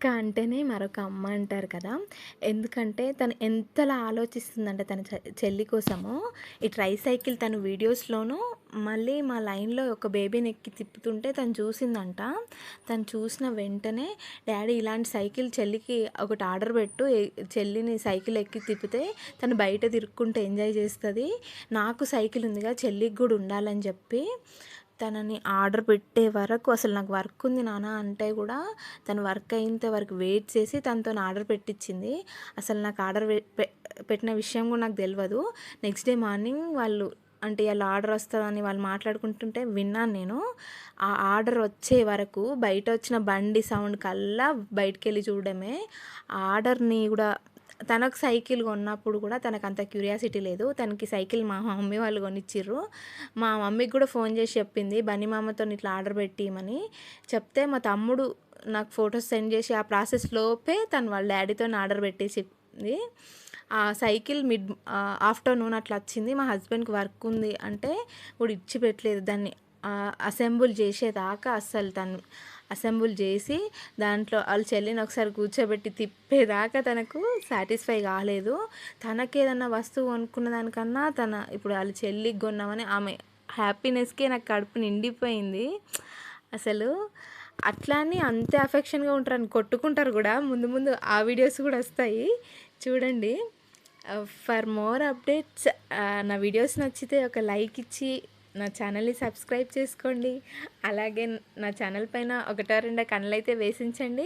అక్క అంటేనే మరొక అమ్మ అంటారు కదా! ఎందుకంటే తను ఎంతలా ఆలోచిస్తుందంటే తన చెల్లి కోసము. ఈ ట్రైసైకిల్ తను వీడియోస్‌లోనూ మళ్ళీ మా లైన్‌లో ఒక బేబీని ఎక్కి తిప్పుతుంటే తను చూసిందంట. తను చూసిన వెంటనే డాడీ ఇలాంటి సైకిల్ చెల్లికి ఒకటి ఆర్డర్ పెట్టు. చెల్లిని సైకిల్ ఎక్కి తిప్పితే తను బయట తిరుక్కుంటూ ఎంజాయ్ చేస్తది. నాకు సైకిల్ ఉందిగా చెల్లికి కూడా ఉండాలని చెప్పి తనని ఆర్డర్ పెట్టే వరకు అసలు నాకు వర్క్ ఉంది నాన్న అంటే కూడా తను వర్క్ అయ్యేంత వరకు వెయిట్ చేసి తనతోని ఆర్డర్ పెట్టించింది. అసలు నాకు ఆర్డర్ పెట్టిన విషయం కూడా నాకు తెలవదు. నెక్స్ట్ డే మార్నింగ్ వాళ్ళు అంటే ఇలా ఆర్డర్ వస్తుందని వాళ్ళు మాట్లాడుకుంటుంటే విన్నాను నేను. ఆ ఆర్డర్ వచ్చే వరకు బయట వచ్చిన బండి సౌండ్ కల్లా బయటికెళ్ళి చూడడమే. ఆ ఆర్డర్ని కూడా తనకు సైకిల్ కొన్నప్పుడు కూడా తనకు అంత క్యూరియాసిటీ లేదు. తనకి సైకిల్ మా మమ్మీ వాళ్ళు కొనిచ్చిర్రు. మా మమ్మీకి కూడా ఫోన్ చేసి చెప్పింది బన్నీ మామతోని ఇట్లా ఆర్డర్ పెట్టియమని. చెప్తే మా తమ్ముడు నాకు ఫొటోస్ సెండ్ చేసి ఆ ప్రాసెస్ లోపే తను వాళ్ళ డాడీతోని ఆర్డర్ పెట్టేసింది. ఆ సైకిల్ ఆఫ్టర్నూన్ అట్లా వచ్చింది. మా హస్బెండ్కి వర్క్ ఉంది అంటే కూడా ఇచ్చిపెట్టలేదు. దాన్ని అసెంబుల్ చేసేదాకా అస్సలు తను అసెంబుల్ చేసి దాంట్లో వాళ్ళ చెల్లిని ఒకసారి కూర్చోబెట్టి తిప్పేదాకా తనకు సాటిస్ఫై కాలేదు. తనకేదన్నా వస్తువు కొనుక్కున్న దానికన్నా ఇప్పుడు వాళ్ళ చెల్లికి కొన్నామని ఆమె హ్యాపీనెస్కే నాకు కడుపు నిండిపోయింది. అసలు అట్లా అని అంతే అఫెక్షన్గా ఉంటారని కొట్టుకుంటారు కూడా. ముందు ముందు ఆ వీడియోస్ కూడా వస్తాయి చూడండి. ఫర్ మోర్ అప్డేట్స్ నా వీడియోస్ నచ్చితే ఒక లైక్ ఇచ్చి నా ఛానల్ని సబ్స్క్రైబ్ చేసుకోండి. అలాగే నా ఛానల్ పైన ఒకటో రెండో కన్నులైతే వేసించండి.